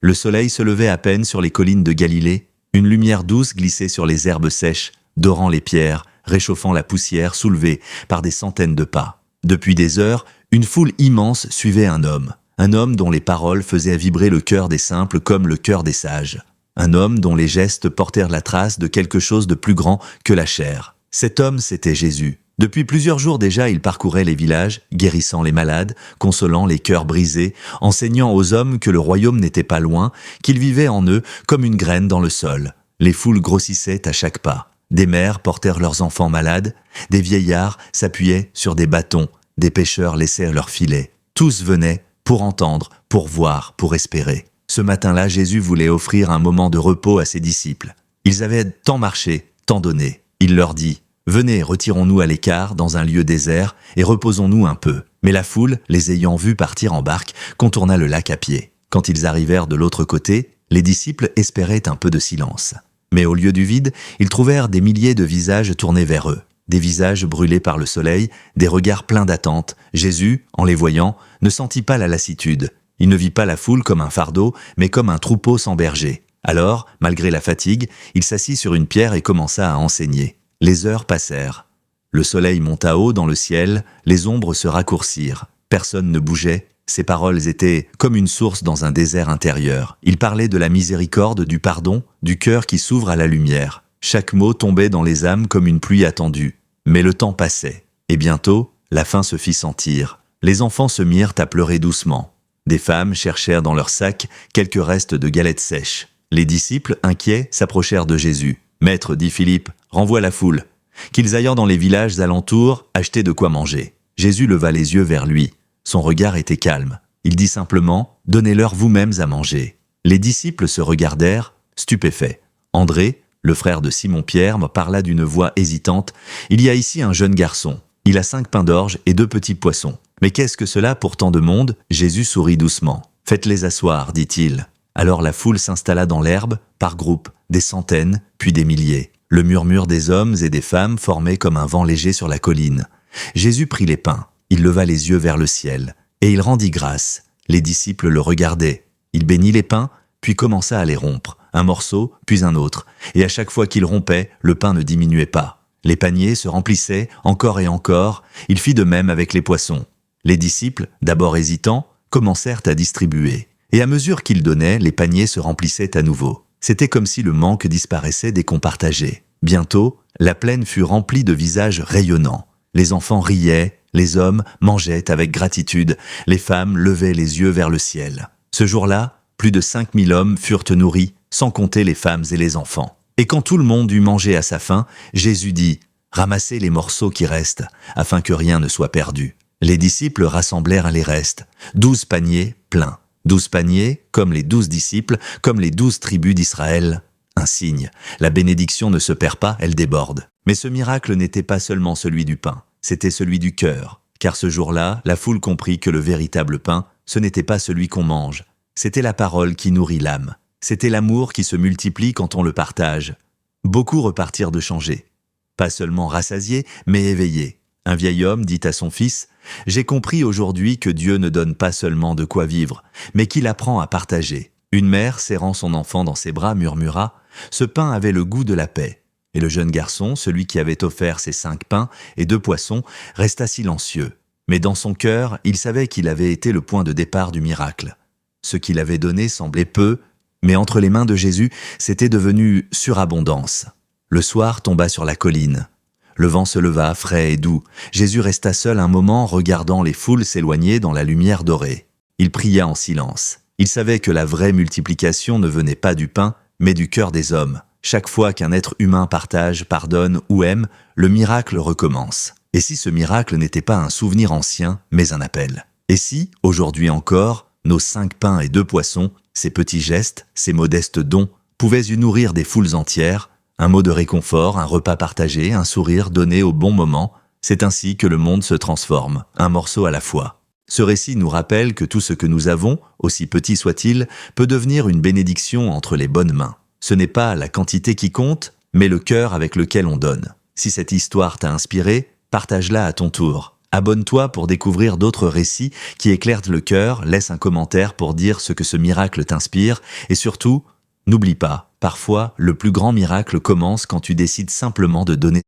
Le soleil se levait à peine sur les collines de Galilée, une lumière douce glissait sur les herbes sèches, dorant les pierres, réchauffant la poussière soulevée par des centaines de pas. Depuis des heures, une foule immense suivait un homme dont les paroles faisaient vibrer le cœur des simples comme le cœur des sages. Un homme dont les gestes portèrent la trace de quelque chose de plus grand que la chair. Cet homme, c'était Jésus. Depuis plusieurs jours déjà, il parcourait les villages, guérissant les malades, consolant les cœurs brisés, enseignant aux hommes que le royaume n'était pas loin, qu'il vivait en eux comme une graine dans le sol. Les foules grossissaient à chaque pas. Des mères portèrent leurs enfants malades, des vieillards s'appuyaient sur des bâtons, des pêcheurs laissaient leurs filets. Tous venaient pour entendre, pour voir, pour espérer. Ce matin-là, Jésus voulait offrir un moment de repos à ses disciples. Ils avaient tant marché, tant donné. Il leur dit « Venez, retirons-nous à l'écart, dans un lieu désert, et reposons-nous un peu. » Mais la foule, les ayant vus partir en barque, contourna le lac à pied. Quand ils arrivèrent de l'autre côté, les disciples espéraient un peu de silence. Mais au lieu du vide, ils trouvèrent des milliers de visages tournés vers eux. Des visages brûlés par le soleil, des regards pleins d'attente. Jésus, en les voyant, ne sentit pas la lassitude. Il ne vit pas la foule comme un fardeau, mais comme un troupeau sans berger. Alors, malgré la fatigue, il s'assit sur une pierre et commença à enseigner. Les heures passèrent. Le soleil monta haut dans le ciel, les ombres se raccourcirent. Personne ne bougeait. Ses paroles étaient comme une source dans un désert intérieur. Il parlait de la miséricorde, du pardon, du cœur qui s'ouvre à la lumière. Chaque mot tombait dans les âmes comme une pluie attendue. Mais le temps passait. Et bientôt, la faim se fit sentir. Les enfants se mirent à pleurer doucement. Des femmes cherchèrent dans leurs sacs quelques restes de galettes sèches. Les disciples, inquiets, s'approchèrent de Jésus. « Maître, dit Philippe, renvoie la foule. Qu'ils aillent dans les villages alentours acheter de quoi manger. » Jésus leva les yeux vers lui. Son regard était calme. Il dit simplement « Donnez-leur vous-mêmes à manger. » Les disciples se regardèrent, stupéfaits. André, le frère de Simon-Pierre, me parla d'une voix hésitante. « Il y a ici un jeune garçon. Il a 5 pains d'orge et 2 petits poissons. Mais qu'est-ce que cela pour tant de monde ?» Jésus sourit doucement. « Faites-les asseoir, dit-il. » Alors la foule s'installa dans l'herbe, par groupes, des centaines, puis des milliers. Le murmure des hommes et des femmes formait comme un vent léger sur la colline. Jésus prit les pains. Il leva les yeux vers le ciel, et il rendit grâce. Les disciples le regardaient. Il bénit les pains, puis commença à les rompre. Un morceau, puis un autre. Et à chaque fois qu'il rompait, le pain ne diminuait pas. Les paniers se remplissaient, encore et encore. Il fit de même avec les poissons. Les disciples, d'abord hésitants, commencèrent à distribuer. Et à mesure qu'ils donnaient, les paniers se remplissaient à nouveau. C'était comme si le manque disparaissait dès qu'on partageait. Bientôt, la plaine fut remplie de visages rayonnants. Les enfants riaient, les hommes mangeaient avec gratitude, les femmes levaient les yeux vers le ciel. Ce jour-là, plus de 5000 hommes furent nourris, sans compter les femmes et les enfants. Et quand tout le monde eut mangé à sa faim, Jésus dit « Ramassez les morceaux qui restent, afin que rien ne soit perdu. » Les disciples rassemblèrent les restes, 12 paniers pleins. 12 paniers, comme les 12 disciples, comme les 12 tribus d'Israël. Un signe. La bénédiction ne se perd pas, elle déborde. Mais ce miracle n'était pas seulement celui du pain, c'était celui du cœur. Car ce jour-là, la foule comprit que le véritable pain, ce n'était pas celui qu'on mange. C'était la parole qui nourrit l'âme. C'était l'amour qui se multiplie quand on le partage. Beaucoup repartirent de changés. Pas seulement rassasiés, mais éveillés. Un vieil homme dit à son fils « J'ai compris aujourd'hui que Dieu ne donne pas seulement de quoi vivre, mais qu'il apprend à partager. » Une mère, serrant son enfant dans ses bras, murmura « Ce pain avait le goût de la paix. » Et le jeune garçon, celui qui avait offert ses 5 pains et 2 poissons, resta silencieux. Mais dans son cœur, il savait qu'il avait été le point de départ du miracle. Ce qu'il avait donné semblait peu, mais entre les mains de Jésus, c'était devenu surabondance. Le soir tomba sur la colline. Le vent se leva, frais et doux. Jésus resta seul un moment, regardant les foules s'éloigner dans la lumière dorée. Il pria en silence. Il savait que la vraie multiplication ne venait pas du pain, mais du cœur des hommes. Chaque fois qu'un être humain partage, pardonne ou aime, le miracle recommence. Et si ce miracle n'était pas un souvenir ancien, mais un appel? Et si, aujourd'hui encore, nos 5 pains et 2 poissons, ces petits gestes, ces modestes dons, pouvaient y nourrir des foules entières? Un mot de réconfort, un repas partagé, un sourire donné au bon moment, c'est ainsi que le monde se transforme, un morceau à la fois. Ce récit nous rappelle que tout ce que nous avons, aussi petit soit-il, peut devenir une bénédiction entre les bonnes mains. Ce n'est pas la quantité qui compte, mais le cœur avec lequel on donne. Si cette histoire t'a inspiré, partage-la à ton tour. Abonne-toi pour découvrir d'autres récits qui éclairent le cœur, laisse un commentaire pour dire ce que ce miracle t'inspire, et surtout, n'oublie pas, parfois, le plus grand miracle commence quand tu décides simplement de donner